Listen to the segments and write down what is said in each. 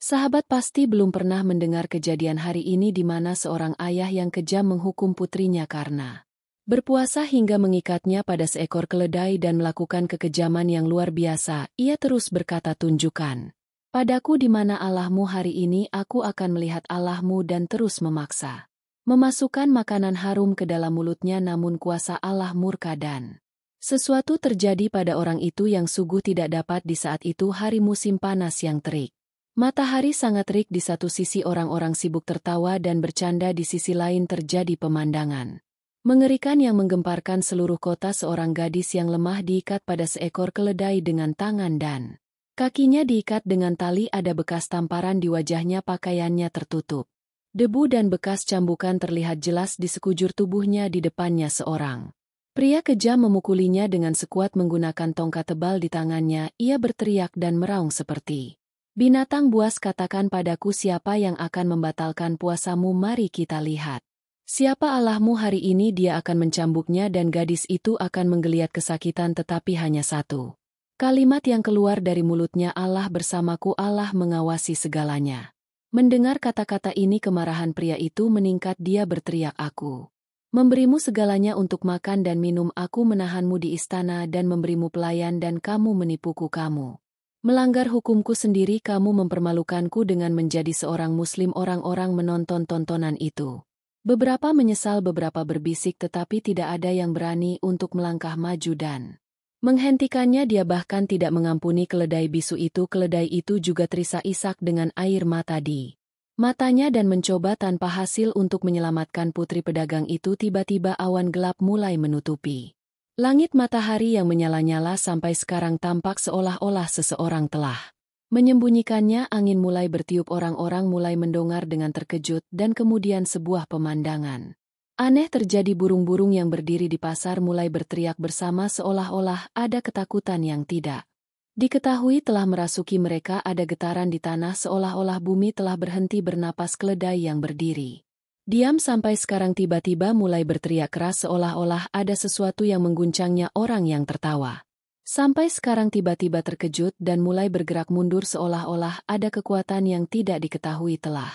Sahabat pasti belum pernah mendengar kejadian hari ini di mana seorang ayah yang kejam menghukum putrinya karena berpuasa hingga mengikatnya pada seekor keledai dan melakukan kekejaman yang luar biasa. Ia terus berkata, "Tunjukkan padaku di mana Allahmu hari ini, aku akan melihat Allahmu," dan terus memaksa memasukkan makanan harum ke dalam mulutnya, namun kuasa Allah murka dan sesuatu terjadi pada orang itu yang sungguh tidak dapat. Di saat itu hari musim panas yang terik. Matahari sangat terik, di satu sisi orang-orang sibuk tertawa dan bercanda, di sisi lain terjadi pemandangan mengerikan yang menggemparkan seluruh kota. Seorang gadis yang lemah diikat pada seekor keledai dengan tangan dan kakinya diikat dengan tali. Ada bekas tamparan di wajahnya, pakaiannya tertutup debu dan bekas cambukan terlihat jelas di sekujur tubuhnya. Di depannya seorang pria kejam memukulinya dengan sekuat menggunakan tongkat tebal di tangannya. Ia berteriak dan meraung seperti binatang buas, "Katakan padaku, siapa yang akan membatalkan puasamu? Mari kita lihat siapa Allahmu hari ini." Dia akan mencambuknya dan gadis itu akan menggeliat kesakitan, tetapi hanya satu kalimat yang keluar dari mulutnya, "Allah bersamaku, Allah mengawasi segalanya." Mendengar kata-kata ini kemarahan pria itu meningkat. Dia berteriak, "Aku memberimu segalanya untuk makan dan minum, aku menahanmu di istana dan memberimu pelayan, dan kamu menipuku. Kamu melanggar hukumku sendiri, kamu mempermalukanku dengan menjadi seorang muslim." Orang-orang menonton tontonan itu beberapa menyesal, beberapa berbisik, tetapi tidak ada yang berani untuk melangkah maju dan menghentikannya. Dia bahkan tidak mengampuni keledai bisu itu. Keledai itu juga terisak-isak dengan air mata di matanya dan mencoba tanpa hasil untuk menyelamatkan putri pedagang itu. Tiba-tiba awan gelap mulai menutupi langit. Matahari yang menyala-nyala sampai sekarang tampak seolah-olah seseorang telah menyembunyikannya. Angin mulai bertiup, orang-orang mulai mendongar dengan terkejut, dan kemudian sebuah pemandangan aneh terjadi. Burung-burung yang berdiri di pasar mulai berteriak bersama, seolah-olah ada ketakutan yang tidak diketahui telah merasuki mereka. Ada getaran di tanah, seolah-olah bumi telah berhenti bernapas. Keledai yang berdiri diam sampai sekarang tiba-tiba mulai berteriak keras, seolah-olah ada sesuatu yang mengguncangnya. Orang yang tertawa sampai sekarang tiba-tiba terkejut dan mulai bergerak mundur, seolah-olah ada kekuatan yang tidak diketahui telah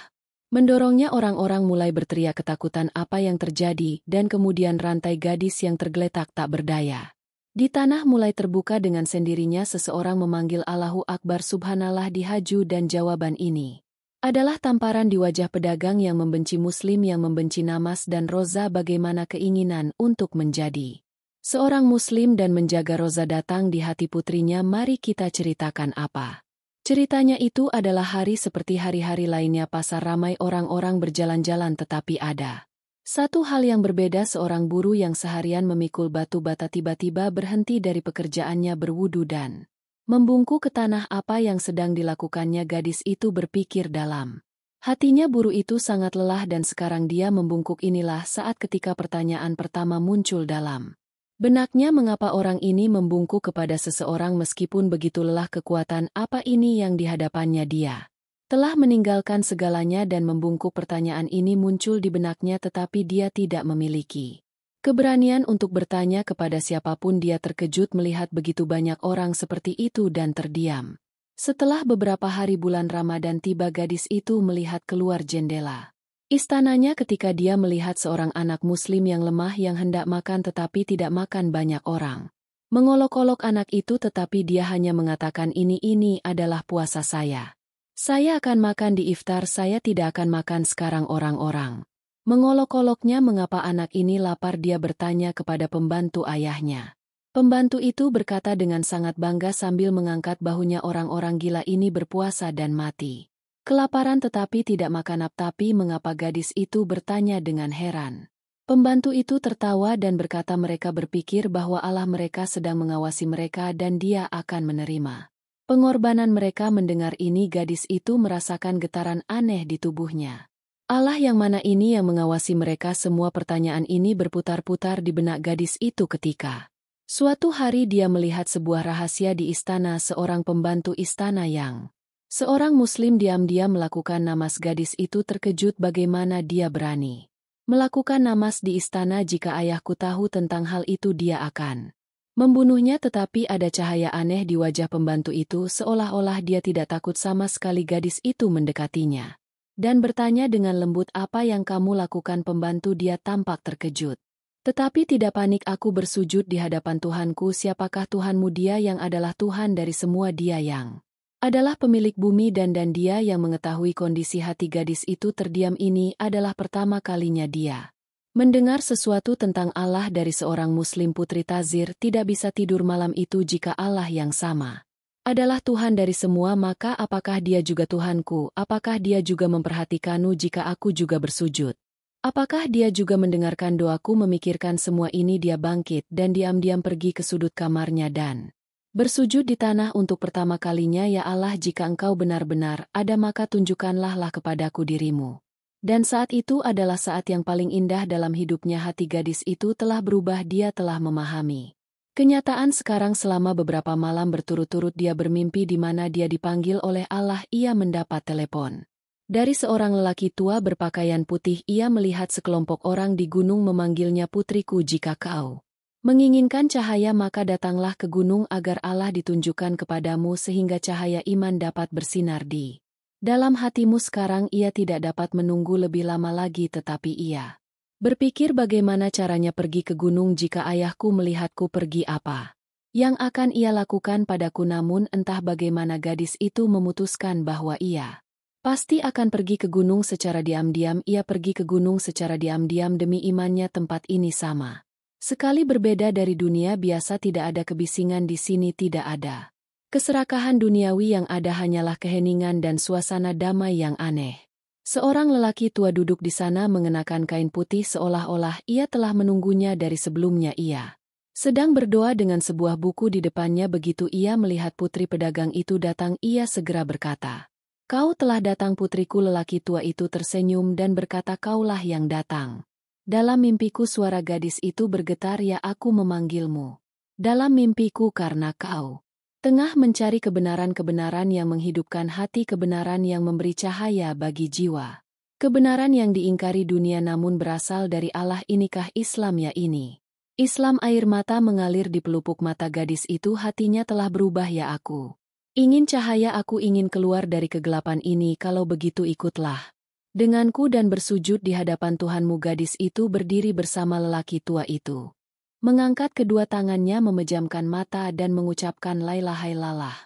mendorongnya. Orang-orang mulai berteriak ketakutan apa yang terjadi, dan kemudian rantai gadis yang tergeletak tak berdaya di tanah mulai terbuka dengan sendirinya. Seseorang memanggil, "Allahu Akbar, Subhanallah." Dihaju, dan jawaban ini adalah tamparan di wajah pedagang yang membenci muslim, yang membenci namas dan roza. Bagaimana keinginan untuk menjadi seorang muslim dan menjaga roza datang di hati putrinya. Mari kita ceritakan apa ceritanya. Itu adalah hari seperti hari-hari lainnya. Pasar ramai, orang-orang berjalan-jalan, tetapi ada satu hal yang berbeda. Seorang buruh yang seharian memikul batu bata tiba-tiba berhenti dari pekerjaannya, berwudu dan membungkuk ke tanah. Apa yang sedang dilakukannya? Gadis itu berpikir dalam hatinya. Buruh itu sangat lelah dan sekarang dia membungkuk. Inilah saat ketika pertanyaan pertama muncul dalam benaknya, mengapa orang ini membungkuk kepada seseorang meskipun begitu lelah? Kekuatan apa ini yang dihadapannya? Dia telah meninggalkan segalanya dan membungkuk. Pertanyaan ini muncul di benaknya, tetapi dia tidak memiliki keberanian untuk bertanya kepada siapapun. Dia terkejut melihat begitu banyak orang seperti itu dan terdiam. Setelah beberapa hari bulan Ramadan tiba, gadis itu melihat keluar jendela istananya ketika dia melihat seorang anak muslim yang lemah yang hendak makan tetapi tidak makan. Banyak orang mengolok-olok anak itu, tetapi dia hanya mengatakan, ini adalah puasa saya. Saya akan makan di iftar, saya tidak akan makan sekarang." Orang-orang mengolok-oloknya, "Mengapa anak ini lapar?" Dia bertanya kepada pembantu ayahnya. Pembantu itu berkata dengan sangat bangga sambil mengangkat bahunya, "Orang-orang gila ini berpuasa dan mati kelaparan tetapi tidak makan. Tapi mengapa?" Gadis itu bertanya dengan heran. Pembantu itu tertawa dan berkata, "Mereka berpikir bahwa Allah mereka sedang mengawasi mereka dan Dia akan menerima pengorbanan mereka." Mendengar ini, gadis itu merasakan getaran aneh di tubuhnya. Allah yang mana ini yang mengawasi mereka semua? Pertanyaan ini berputar-putar di benak gadis itu ketika suatu hari dia melihat sebuah rahasia di istana. Seorang pembantu istana yang seorang muslim diam-diam melakukan namas. Gadis itu terkejut, bagaimana dia berani melakukan namas di istana? Jika ayahku tahu tentang hal itu, dia akan membunuhnya, tetapi ada cahaya aneh di wajah pembantu itu seolah-olah dia tidak takut sama sekali gadis itu mendekatinya. Dan bertanya dengan lembut, "Apa yang kamu lakukan?" Pembantu dia tampak terkejut. "Tetapi tidak panik, aku bersujud di hadapan Tuhanku." "Siapakah Tuhanmu?" "Dia yang adalah Tuhan dari semua, Dia yang adalah pemilik bumi dan dia yang mengetahui kondisi hati." Gadis itu terdiam. Ini adalah pertama kalinya dia mendengar sesuatu tentang Allah dari seorang Muslim. Putri Tazir tidak bisa tidur malam itu. Jika Allah yang sama adalah Tuhan dari semua, maka apakah Dia juga Tuhanku? Apakah Dia juga memperhatikanmu jika aku juga bersujud? Apakah Dia juga mendengarkan doaku? Memikirkan semua ini, dia bangkit dan diam-diam pergi ke sudut kamarnya dan bersujud di tanah untuk pertama kalinya. "Ya Allah, jika Engkau benar-benar ada, maka tunjukkanlah kepadaku dirimu." Dan saat itu adalah saat yang paling indah dalam hidupnya. Hati gadis itu telah berubah. Dia telah memahami kenyataan sekarang. Selama beberapa malam berturut-turut dia bermimpi di mana dia dipanggil oleh Allah. Ia mendapat telepon dari seorang lelaki tua berpakaian putih. Ia melihat sekelompok orang di gunung memanggilnya, "Putriku, jika kau menginginkan cahaya, maka datanglah ke gunung agar Allah ditunjukkan kepadamu sehingga cahaya iman dapat bersinar di dalam hatimu." Sekarang ia tidak dapat menunggu lebih lama lagi, tetapi ia berpikir bagaimana caranya pergi ke gunung. "Jika ayahku melihatku pergi, apa yang akan ia lakukan padaku?" Namun entah bagaimana gadis itu memutuskan bahwa ia pasti akan pergi ke gunung secara diam-diam. Ia pergi ke gunung secara diam-diam demi imannya. Tempat ini sama sekali berbeda dari dunia biasa. Tidak ada kebisingan di sini, tidak ada keserakahan duniawi. Yang ada hanyalah keheningan dan suasana damai yang aneh. Seorang lelaki tua duduk di sana mengenakan kain putih seolah-olah ia telah menunggunya dari sebelumnya. Ia sedang berdoa dengan sebuah buku di depannya. Begitu ia melihat putri pedagang itu datang, ia segera berkata, "Kau telah datang, putriku." Lelaki tua itu tersenyum dan berkata, "Kaulah yang datang." "Dalam mimpiku," suara gadis itu bergetar, "ya, aku memanggilmu dalam mimpiku karena kau tengah mencari kebenaran-kebenaran yang menghidupkan hati, kebenaran yang memberi cahaya bagi jiwa, kebenaran yang diingkari dunia namun berasal dari Allah. Inikah Islam? Ya, ini Islam." Air mata mengalir di pelupuk mata gadis itu. Hatinya telah berubah. "Ya, aku ingin cahaya, aku ingin keluar dari kegelapan ini. Kalau begitu ikutlah denganku dan bersujud di hadapan Tuhanmu." Gadis itu berdiri bersama lelaki tua itu, mengangkat kedua tangannya, memejamkan mata dan mengucapkan, "La ilaha illallah,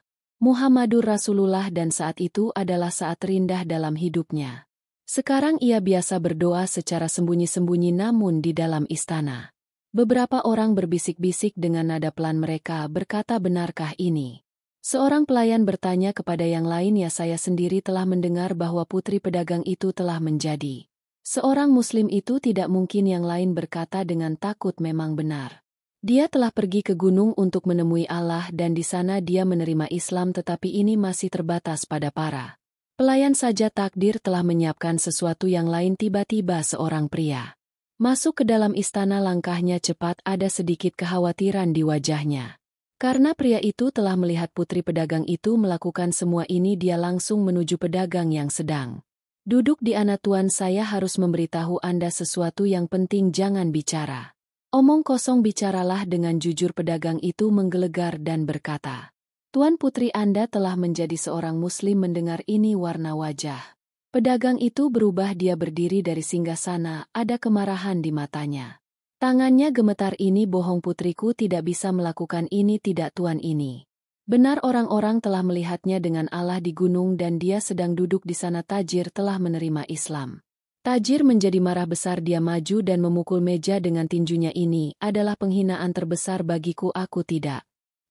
Muhammadur Rasulullah." Dan saat itu adalah saat terindah dalam hidupnya. Sekarang ia biasa berdoa secara sembunyi-sembunyi namun di dalam istana. Beberapa orang berbisik-bisik dengan nada pelan. Mereka berkata, "Benarkah ini?" Seorang pelayan bertanya kepada yang lain, "Ya, saya sendiri telah mendengar bahwa putri pedagang itu telah menjadi seorang Muslim." "Itu tidak mungkin," yang lain berkata dengan takut. "Memang benar. Dia telah pergi ke gunung untuk menemui Allah dan di sana dia menerima Islam, tetapi ini masih terbatas pada para pelayan saja. Takdir telah menyiapkan sesuatu yang lain." Tiba-tiba seorang pria masuk ke dalam istana. Langkahnya cepat, ada sedikit kekhawatiran di wajahnya. Karena pria itu telah melihat putri pedagang itu melakukan semua ini. Dia langsung menuju pedagang yang sedang duduk di ana. "Tuan, saya harus memberitahu Anda sesuatu yang penting." "Jangan bicara omong kosong, bicaralah dengan jujur." Pedagang itu menggelegar dan berkata, "Tuan, putri Anda telah menjadi seorang Muslim." Mendengar ini warna wajah pedagang itu berubah. Dia berdiri dari singgasana, ada kemarahan di matanya. Tangannya gemetar. "Ini bohong, putriku tidak bisa melakukan ini." "Tidak, Tuan, ini benar. Orang-orang telah melihatnya dengan Allah di gunung dan dia sedang duduk di sana." Tajir telah menerima Islam. Tajir menjadi marah besar. Dia maju dan memukul meja dengan tinjunya. "Ini adalah penghinaan terbesar bagiku. Aku tidak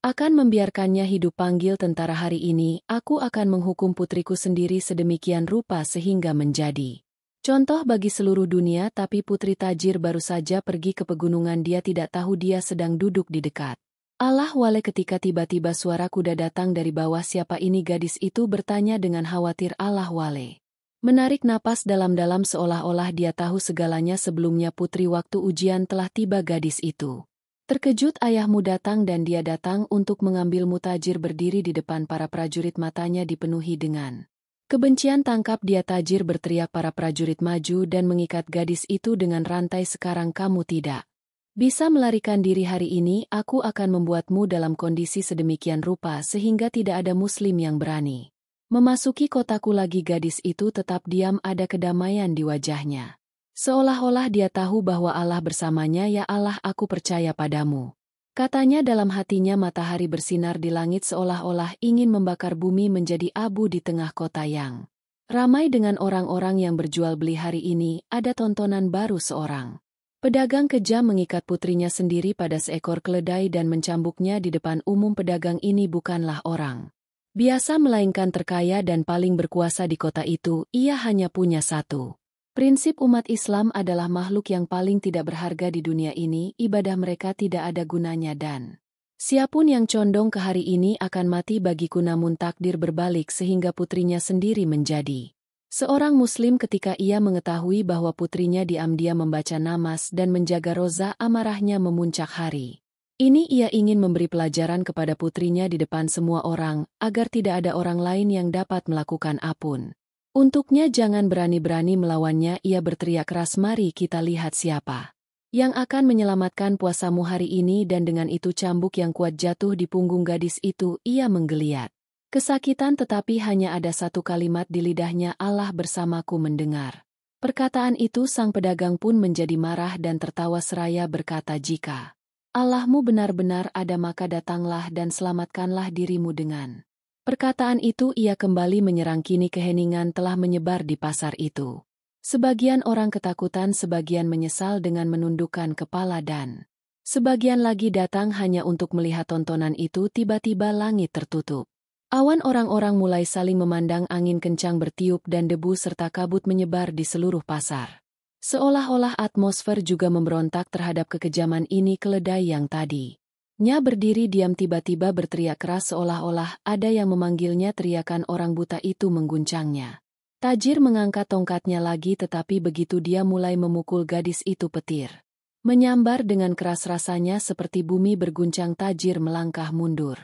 akan membiarkannya hidup." "Panggil tentara hari ini. Aku akan menghukum putriku sendiri sedemikian rupa sehingga menjadi contoh bagi seluruh dunia." Tapi putri tajir baru saja pergi ke pegunungan. Dia tidak tahu dia sedang duduk di dekat Allah Wale ketika tiba-tiba suara kuda datang dari bawah. "Siapa ini?" gadis itu bertanya dengan khawatir. Allah Wale menarik napas dalam-dalam seolah-olah dia tahu segalanya sebelumnya. "Putri, waktu ujian telah tiba." Gadis itu terkejut. "Ayahmu datang dan dia datang untuk mengambilmu." Tajir berdiri di depan para prajurit, matanya dipenuhi dengan kebencian. "Tangkap dia!" Tajir berteriak. Para prajurit maju dan mengikat gadis itu dengan rantai. "Sekarang kamu tidak Bisa melarikan diri hari ini, aku akan membuatmu dalam kondisi sedemikian rupa sehingga tidak ada muslim yang berani memasuki kotaku lagi. Gadis itu tetap diam, ada kedamaian di wajahnya. Seolah-olah dia tahu bahwa Allah bersamanya. Ya Allah, aku percaya padamu, katanya dalam hatinya. Matahari bersinar di langit seolah-olah ingin membakar bumi menjadi abu di tengah kota yang ramai dengan orang-orang yang berjual beli. Hari ini ada tontonan baru. Seorang pedagang kejam mengikat putrinya sendiri pada seekor keledai dan mencambuknya di depan umum. Pedagang ini bukanlah orang biasa melainkan terkaya dan paling berkuasa di kota itu. Ia hanya punya satu prinsip: umat Islam adalah makhluk yang paling tidak berharga di dunia ini. Ibadah mereka tidak ada gunanya dan siapun yang condong ke hari ini akan mati bagiku. Namun takdir berbalik sehingga putrinya sendiri menjadi seorang muslim. Ketika ia mengetahui bahwa putrinya diam-diam membaca namas dan menjaga roza, amarahnya memuncak. Hari ini ia ingin memberi pelajaran kepada putrinya di depan semua orang, agar tidak ada orang lain yang dapat melakukan apapun untuknya. Jangan berani-berani melawannya, ia berteriak keras. Mari kita lihat siapa yang akan menyelamatkan puasamu hari ini. Dan dengan itu cambuk yang kuat jatuh di punggung gadis itu. Ia menggeliat kesakitan, tetapi hanya ada satu kalimat di lidahnya: Allah bersamaku. Mendengar perkataan itu sang pedagang pun menjadi marah dan tertawa seraya berkata, jika Allahmu benar-benar ada maka datanglah dan selamatkanlah dirimu. Dengan perkataan itu ia kembali menyerang. Kini keheningan telah menyebar di pasar itu. Sebagian orang ketakutan, sebagian menyesal dengan menundukkan kepala, dan sebagian lagi datang hanya untuk melihat tontonan itu. Tiba-tiba langit tertutup. Awan, orang-orang mulai saling memandang. Angin kencang bertiup dan debu serta kabut menyebar di seluruh pasar. Seolah-olah atmosfer juga memberontak terhadap kekejaman ini. Keledai yang tadinya berdiri diam tiba-tiba berteriak keras seolah-olah ada yang memanggilnya. Teriakan orang buta itu mengguncangnya. Tajir mengangkat tongkatnya lagi, tetapi begitu dia mulai memukul gadis itu, petir menyambar dengan keras. Rasanya seperti bumi berguncang. Tajir melangkah mundur.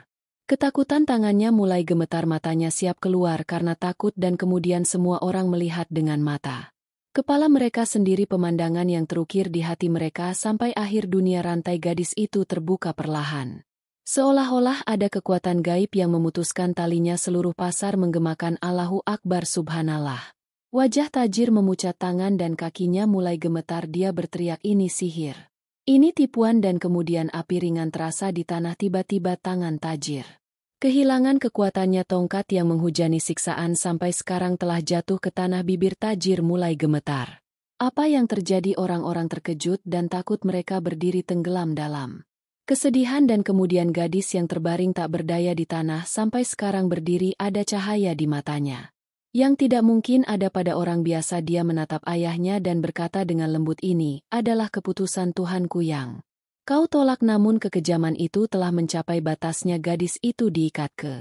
Ketakutan, tangannya mulai gemetar, matanya siap keluar karena takut, dan kemudian semua orang melihat dengan mata kepala mereka sendiri pemandangan yang terukir di hati mereka sampai akhir dunia. Rantai gadis itu terbuka perlahan. Seolah-olah ada kekuatan gaib yang memutuskan talinya. Seluruh pasar menggemakan Allahu Akbar, Subhanallah. Wajah tajir memucat, tangan dan kakinya mulai gemetar. Dia berteriak, ini sihir, ini tipuan. Dan kemudian api ringan terasa di tanah. Tiba-tiba tangan tajir kehilangan kekuatannya. Tongkat yang menghujani siksaan sampai sekarang telah jatuh ke tanah. Bibir tajir mulai gemetar. Apa yang terjadi? Orang-orang terkejut dan takut. Mereka berdiri tenggelam dalam kesedihan. Dan kemudian gadis yang terbaring tak berdaya di tanah sampai sekarang berdiri. Ada cahaya di matanya yang tidak mungkin ada pada orang biasa. Dia menatap ayahnya dan berkata dengan lembut, ini adalah keputusan Tuhanku yang kau tolak. Namun kekejaman itu telah mencapai batasnya. Gadis itu diikat ke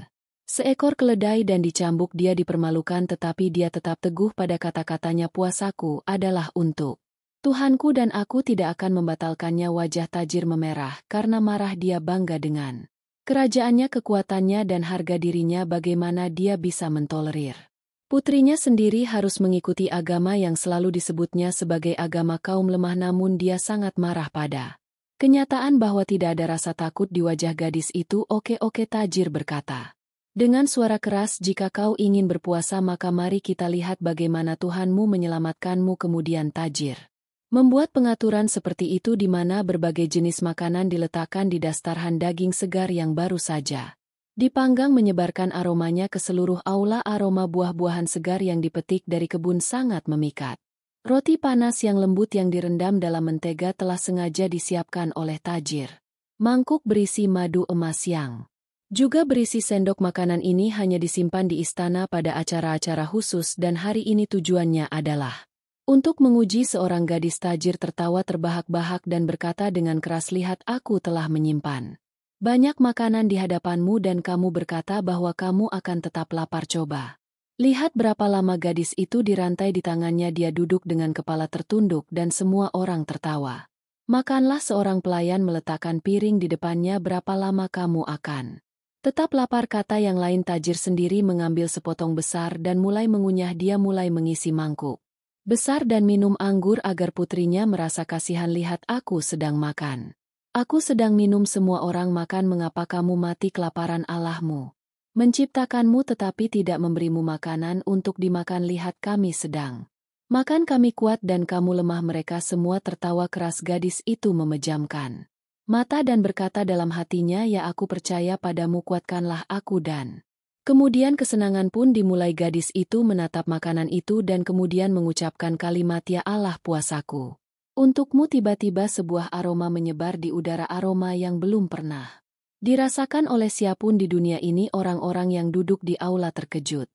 seekor keledai dan dicambuk. Dia dipermalukan, tetapi dia tetap teguh pada kata-katanya, puasaku adalah untuk Tuhanku dan aku tidak akan membatalkannya. Wajah tajir memerah karena marah. Dia bangga dengan kerajaannya, kekuatannya dan harga dirinya. Bagaimana dia bisa mentolerir putrinya sendiri harus mengikuti agama yang selalu disebutnya sebagai agama kaum lemah? Namun dia sangat marah pada kenyataan bahwa tidak ada rasa takut di wajah gadis itu. Oke, tajir berkata dengan suara keras, jika kau ingin berpuasa maka mari kita lihat bagaimana Tuhanmu menyelamatkanmu. Kemudian tajir membuat pengaturan seperti itu, di mana berbagai jenis makanan diletakkan di dastarhan daging segar yang baru saja dipanggang, menyebarkan aromanya ke seluruh aula. Aroma buah-buahan segar yang dipetik dari kebun sangat memikat. Roti panas yang lembut yang direndam dalam mentega telah sengaja disiapkan oleh tajir. Mangkuk berisi madu emas yang juga berisi sendok. Makanan ini hanya disimpan di istana pada acara-acara khusus, dan hari ini tujuannya adalah untuk menguji seorang gadis. Tajir tertawa terbahak-bahak dan berkata dengan keras, lihat, aku telah menyimpan banyak makanan di hadapanmu dan kamu berkata bahwa kamu akan tetap lapar. Coba lihat berapa lama gadis itu dirantai di tangannya. Dia duduk dengan kepala tertunduk dan semua orang tertawa. Makanlah. Seorang pelayan meletakkan piring di depannya. Berapa lama kamu akan tetap lapar? Kata yang lain. Tajir sendiri mengambil sepotong besar dan mulai mengunyah. Dia mulai mengisi mangkuk besar dan minum anggur agar putrinya merasa kasihan lihat aku sedang makan. Aku sedang minum, semua orang makan, mengapa kamu mati kelaparan? Allahmu menciptakanmu tetapi tidak memberimu makanan untuk dimakan, lihat kami sedang makan, kami kuat dan kamu lemah. Mereka semua tertawa keras. Gadis itu memejamkan mata dan berkata dalam hatinya, ya aku percaya padamu, kuatkanlah aku. Dan kemudian kesenangan pun dimulai. Gadis itu menatap makanan itu dan kemudian mengucapkan kalimat, ya Allah puasaku untukmu. Tiba-tiba sebuah aroma menyebar di udara, aroma yang belum pernah dirasakan oleh siapapun di dunia ini. Orang-orang yang duduk di aula terkejut.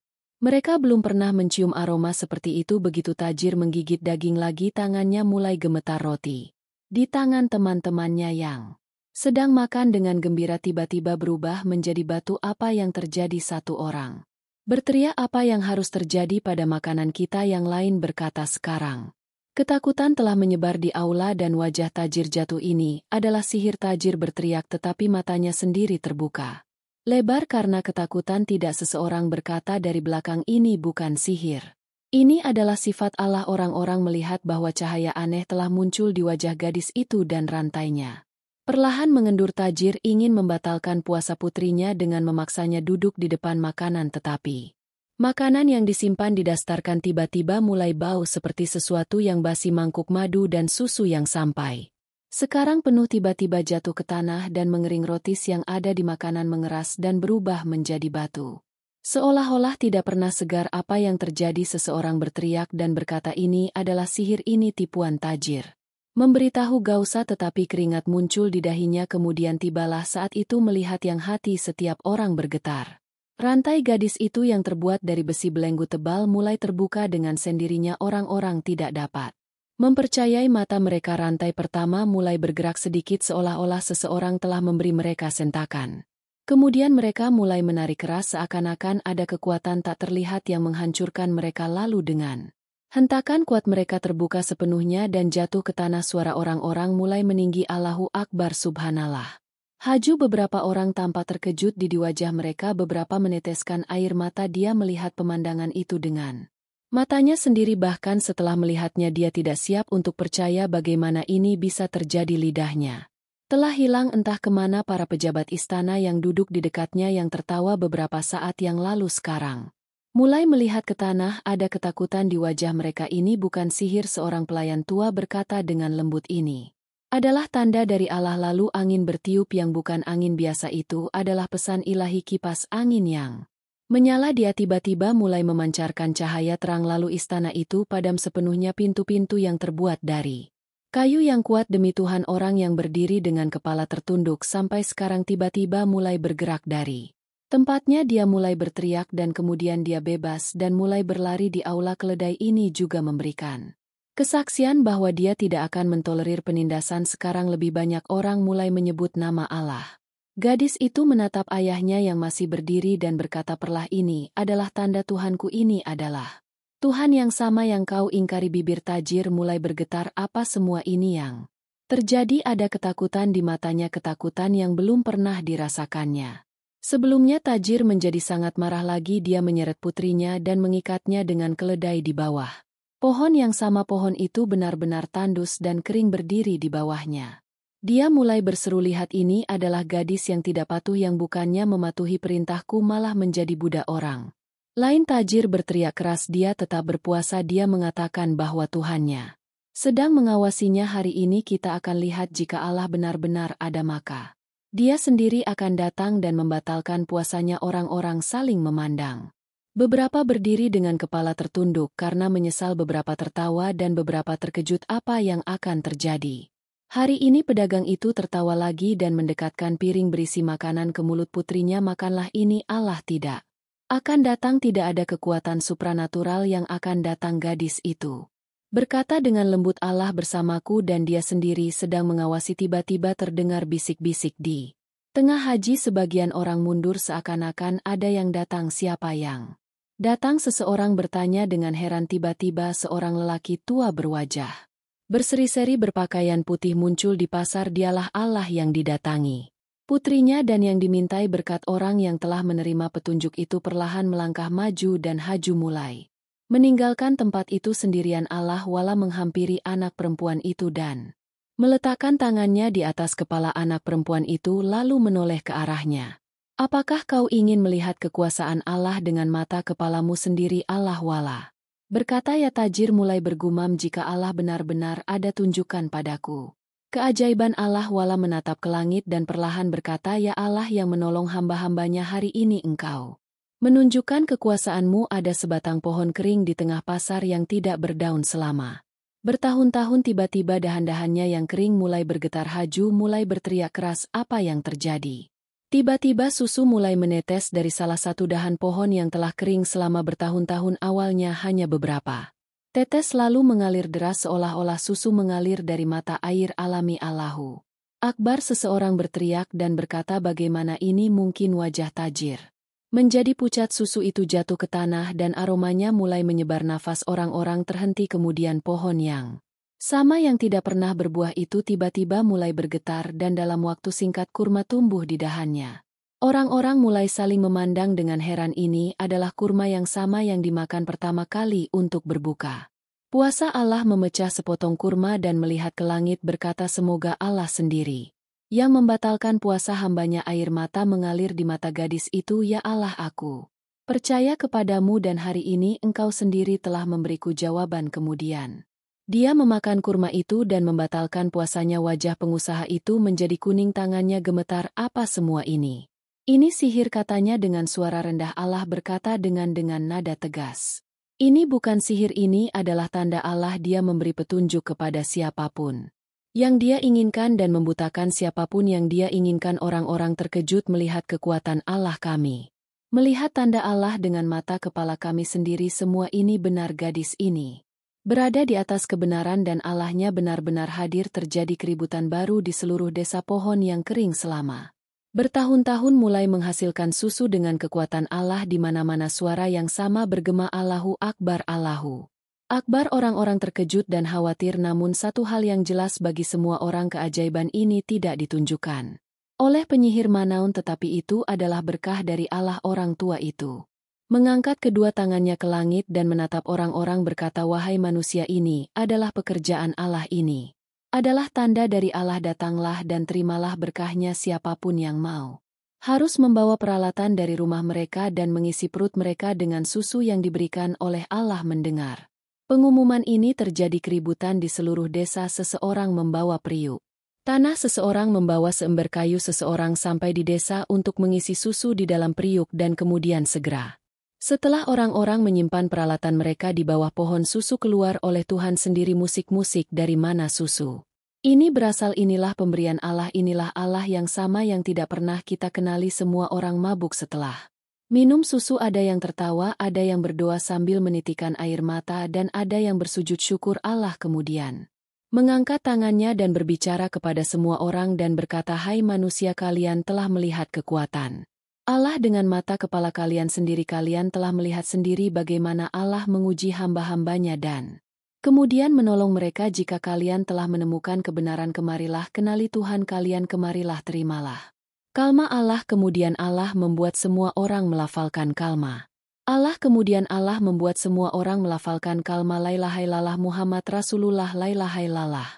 Mereka belum pernah mencium aroma seperti itu. Begitu tajir menggigit daging lagi, tangannya mulai gemetar. Roti di tangan teman-temannya yang sedang makan dengan gembira tiba-tiba berubah menjadi batu. Apa yang terjadi? Satu orang berteriak, apa yang harus terjadi pada makanan kita? Yang lain berkata, sekarang ketakutan telah menyebar di aula dan wajah tajir jatuh. Ini adalah sihir. Tajir berteriak tetapi matanya sendiri terbuka lebar karena ketakutan. Tidak, seseorang berkata dari belakang, ini bukan sihir. Ini adalah sifat Allah. Orang-orang melihat bahwa cahaya aneh telah muncul di wajah gadis itu dan rantainya perlahan mengendur. Tajir ingin membatalkan puasa putrinya dengan memaksanya duduk di depan makanan, tetapi makanan yang disimpan didastarkan tiba-tiba mulai bau seperti sesuatu yang basi. Mangkuk madu dan susu yang sampai sekarang penuh tiba-tiba jatuh ke tanah dan mengering. Roti yang ada di makanan mengeras dan berubah menjadi batu. Seolah-olah tidak pernah segar. Apa yang terjadi? Seseorang berteriak dan berkata, ini adalah sihir, ini tipuan. Tajir memberitahu Gausa tetapi keringat muncul di dahinya. Kemudian tibalah saat itu melihat yang hati setiap orang bergetar. Rantai gadis itu yang terbuat dari besi belenggu tebal mulai terbuka dengan sendirinya. Orang-orang tidak dapat mempercayai mata mereka. Rantai pertama mulai bergerak sedikit seolah-olah seseorang telah memberi mereka sentakan. Kemudian mereka mulai menarik keras seakan-akan ada kekuatan tak terlihat yang menghancurkan mereka. Lalu dengan hentakan kuat mereka terbuka sepenuhnya dan jatuh ke tanah. Suara orang-orang mulai meninggi, Allahu Akbar, Subhanallah. Haju. Beberapa orang tampak terkejut di wajah mereka. Beberapa meneteskan air mata. Dia melihat pemandangan itu dengan matanya sendiri. Bahkan setelah melihatnya dia tidak siap untuk percaya bagaimana ini bisa terjadi. Lidahnya telah hilang entah kemana. Para pejabat istana yang duduk di dekatnya yang tertawa beberapa saat yang lalu sekarang mulai melihat ke tanah. Ada ketakutan di wajah mereka. Ini bukan sihir, seorang pelayan tua berkata dengan lembut. Ini adalah tanda dari Allah. Lalu angin bertiup yang bukan angin biasa. Itu adalah pesan ilahi. Kipas angin yang menyala dia tiba-tiba mulai memancarkan cahaya terang. Lalu istana itu padam sepenuhnya. Pintu-pintu yang terbuat dari kayu yang kuat, demi Tuhan orang yang berdiri dengan kepala tertunduk sampai sekarang tiba-tiba mulai bergerak dari tempatnya. Dia mulai berteriak dan kemudian dia bebas dan mulai berlari di aula keledai. Ini juga memberikan kesaksian bahwa dia tidak akan mentolerir penindasan. Sekarang lebih banyak orang mulai menyebut nama Allah. Gadis itu menatap ayahnya yang masih berdiri dan berkata, perlah ini adalah tanda Tuhanku, ini adalah Tuhan yang sama yang kau ingkari. Bibir tajir mulai bergetar. Apa semua ini yang terjadi? Ada ketakutan di matanya, ketakutan yang belum pernah dirasakannya sebelumnya. Tajir menjadi sangat marah lagi. Dia menyeret putrinya dan mengikatnya dengan keledai di bawah pohon yang sama. Pohon itu benar-benar tandus dan kering berdiri di bawahnya. Dia mulai berseru, lihat ini adalah gadis yang tidak patuh, yang bukannya mematuhi perintahku malah menjadi budak orang lain. Tajir berteriak keras. Dia tetap berpuasa. Dia mengatakan bahwa Tuhannya sedang mengawasinya. Hari ini kita akan lihat jika Allah benar-benar ada, maka dia sendiri akan datang dan membatalkan puasanya. Orang-orang saling memandang. Beberapa berdiri dengan kepala tertunduk karena menyesal, beberapa tertawa dan beberapa terkejut. Apa yang akan terjadi? Hari ini pedagang itu tertawa lagi dan mendekatkan piring berisi makanan ke mulut putrinya. Makanlah ini, Allah tidak akan datang, tidak ada kekuatan supranatural yang akan datang. Gadis itu berkata dengan lembut, Allah bersamaku dan dia sendiri sedang mengawasi. Tiba-tiba terdengar bisik-bisik di tengah haji. Sebagian orang mundur seakan-akan ada yang datang. Siapa yang datang? Seseorang bertanya dengan heran. Tiba-tiba seorang lelaki tua berwajah berseri-seri berpakaian putih muncul di pasar. Dialah Allah yang didatangi putrinya dan yang dimintai berkat. Orang yang telah menerima petunjuk itu perlahan melangkah maju dan Haju mulai Meninggalkan tempat itu sendirian, Allah Wala menghampiri anak perempuan itu dan meletakkan tangannya di atas kepala anak perempuan itu lalu menoleh ke arahnya. Apakah kau ingin melihat kekuasaan Allah dengan mata kepalamu sendiri, Allah Wala? Berkata ya Tajir mulai bergumam, jika Allah benar-benar ada, tunjukkan padaku keajaiban. Allah Wala menatap ke langit dan perlahan berkata, ya Allah yang menolong hamba-hambanya, hari ini Engkau menunjukkan kekuasaanmu. Ada sebatang pohon kering di tengah pasar yang tidak berdaun selama bertahun-tahun. Tiba-tiba dahan-dahannya yang kering mulai bergetar haju, mulai berteriak keras. Apa yang terjadi? Tiba-tiba susu mulai menetes dari salah satu dahan pohon yang telah kering selama bertahun-tahun. Awalnya hanya beberapa tetes lalu mengalir deras seolah-olah susu mengalir dari mata air alami. Allahu Akbar, seseorang berteriak dan berkata, bagaimana ini mungkin? Wajah Tajir menjadi pucat, susu itu jatuh ke tanah dan aromanya mulai menyebar. Nafas orang-orang terhenti, kemudian pohon yang sama yang tidak pernah berbuah itu tiba-tiba mulai bergetar dan dalam waktu singkat kurma tumbuh di dahannya. Orang-orang mulai saling memandang dengan heran. Ini adalah kurma yang sama yang dimakan pertama kali untuk berbuka puasa. Allah memecah sepotong kurma dan melihat ke langit berkata, semoga Allah sendiri yang membatalkan puasa hambanya. Air mata mengalir di mata gadis itu. Ya Allah, aku percaya kepadamu dan hari ini Engkau sendiri telah memberiku jawaban. Kemudian dia memakan kurma itu dan membatalkan puasanya. Wajah pengusaha itu menjadi kuning, tangannya gemetar. Apa semua ini? Ini sihir, katanya dengan suara rendah. Allah berkata dengan nada tegas, ini bukan sihir, ini adalah tanda Allah. Dia memberi petunjuk kepada siapapun yang Dia inginkan dan membutakan siapapun yang Dia inginkan. Orang-orang terkejut melihat kekuatan Allah. Kami melihat tanda Allah dengan mata kepala kami sendiri. Semua ini benar, gadis ini berada di atas kebenaran dan Allahnya benar-benar hadir. Terjadi keributan baru di seluruh desa. Pohon yang kering selama bertahun-tahun mulai menghasilkan susu dengan kekuatan Allah. Di mana-mana suara yang sama bergema, Allahu Akbar, Allahu Akbar. Orang-orang terkejut dan khawatir, namun satu hal yang jelas bagi semua orang, keajaiban ini tidak ditunjukkan oleh penyihir Manaun, tetapi itu adalah berkah dari Allah. Orang tua itu mengangkat kedua tangannya ke langit dan menatap orang-orang berkata, wahai manusia, ini adalah pekerjaan Allah, ini adalah tanda dari Allah. Datanglah dan terimalah berkahnya. Siapapun yang mau harus membawa peralatan dari rumah mereka dan mengisi perut mereka dengan susu yang diberikan oleh Allah. Mendengar pengumuman ini terjadi keributan di seluruh desa. Seseorang membawa periuk tanah, seseorang membawa seember kayu, seseorang sampai di desa untuk mengisi susu di dalam periuk dan kemudian segera setelah orang-orang menyimpan peralatan mereka di bawah pohon susu, keluar oleh Tuhan sendiri musik-musik. Dari mana susu ini berasal? Inilah pemberian Allah, inilah Allah yang sama yang tidak pernah kita kenali. Semua orang mabuk setelah minum susu. Ada yang tertawa, ada yang berdoa sambil menitikan air mata, dan ada yang bersujud syukur. Allah kemudian mengangkat tangannya dan berbicara kepada semua orang dan berkata, hai manusia, kalian telah melihat kekuatan Allah dengan mata kepala kalian sendiri. Kalian telah melihat sendiri bagaimana Allah menguji hamba-hambanya dan kemudian menolong mereka. Jika kalian telah menemukan kebenaran, kemarilah kenali Tuhan kalian, kemarilah terimalah kalma Allah. Kemudian Allah membuat semua orang melafalkan kalma Allah. Kemudian Allah membuat semua orang melafalkan kalma la ilaha illallah Muhammad Rasulullah, la ilaha illallah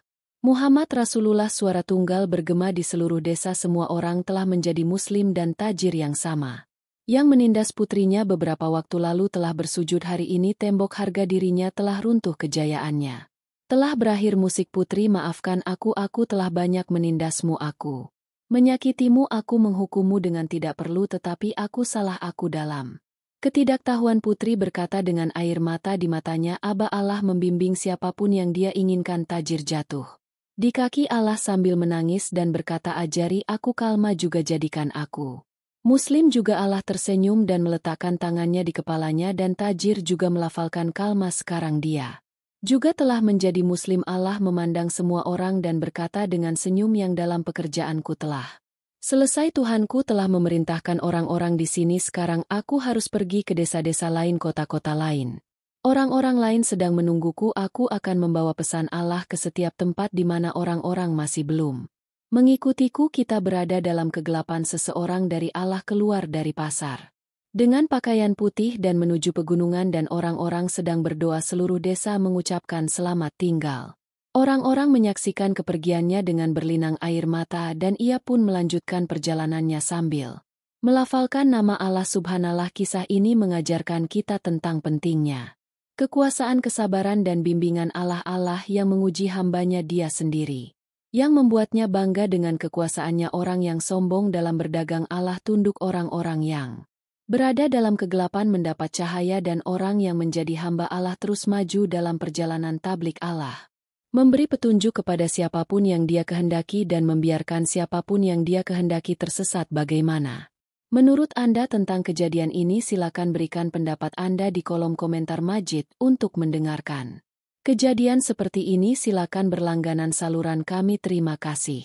Muhammad Rasulullah. Suara tunggal bergema di seluruh desa. Semua orang telah menjadi muslim dan Tajir yang sama yang menindas putrinya beberapa waktu lalu telah bersujud. Hari ini tembok harga dirinya telah runtuh, kejayaannya telah berakhir. Musik, putri, maafkan aku telah banyak menindasmu, aku menyakitimu, aku menghukummu dengan tidak perlu, tetapi aku salah, aku dalam ketidaktahuan. Putri berkata dengan air mata di matanya, Aba Allah membimbing siapapun yang Dia inginkan. Tajir jatuh di kaki Allah sambil menangis dan berkata, ajari aku kalma juga, jadikan aku muslim juga. Allah tersenyum dan meletakkan tangannya di kepalanya dan Tajir juga melafalkan kalma. Sekarang dia juga telah menjadi muslim. Allah memandang semua orang dan berkata dengan senyum yang dalam, pekerjaanku telah selesai. Tuhanku telah memerintahkan orang-orang di sini. Sekarang aku harus pergi ke desa-desa lain, kota-kota lain. Orang-orang lain sedang menungguku. Aku akan membawa pesan Allah ke setiap tempat di mana orang-orang masih belum mengikutiku. Kita berada dalam kegelapan. Seseorang dari Allah keluar dari pasar Dengan pakaian putih dan menuju pegunungan dan orang-orang sedang berdoa, seluruh desa mengucapkan selamat tinggal. Orang-orang menyaksikan kepergiannya dengan berlinang air mata dan ia pun melanjutkan perjalanannya sambil melafalkan nama Allah Subhanallah. Kisah ini mengajarkan kita tentang pentingnya kekuasaan, kesabaran dan bimbingan Allah yang menguji hambanya Dia sendiri. Yang membuatnya bangga dengan kekuasaannya. Orang yang sombong dalam berdagang, Allah tunduk. Orang-orang yang berada dalam kegelapan mendapat cahaya, dan orang yang menjadi hamba Allah terus maju dalam perjalanan tablik. Allah memberi petunjuk kepada siapapun yang Dia kehendaki dan membiarkan siapapun yang Dia kehendaki tersesat. Bagaimana menurut Anda tentang kejadian ini? Silakan berikan pendapat Anda di kolom komentar. Majid untuk mendengarkan kejadian seperti ini, silakan berlangganan saluran kami. Terima kasih.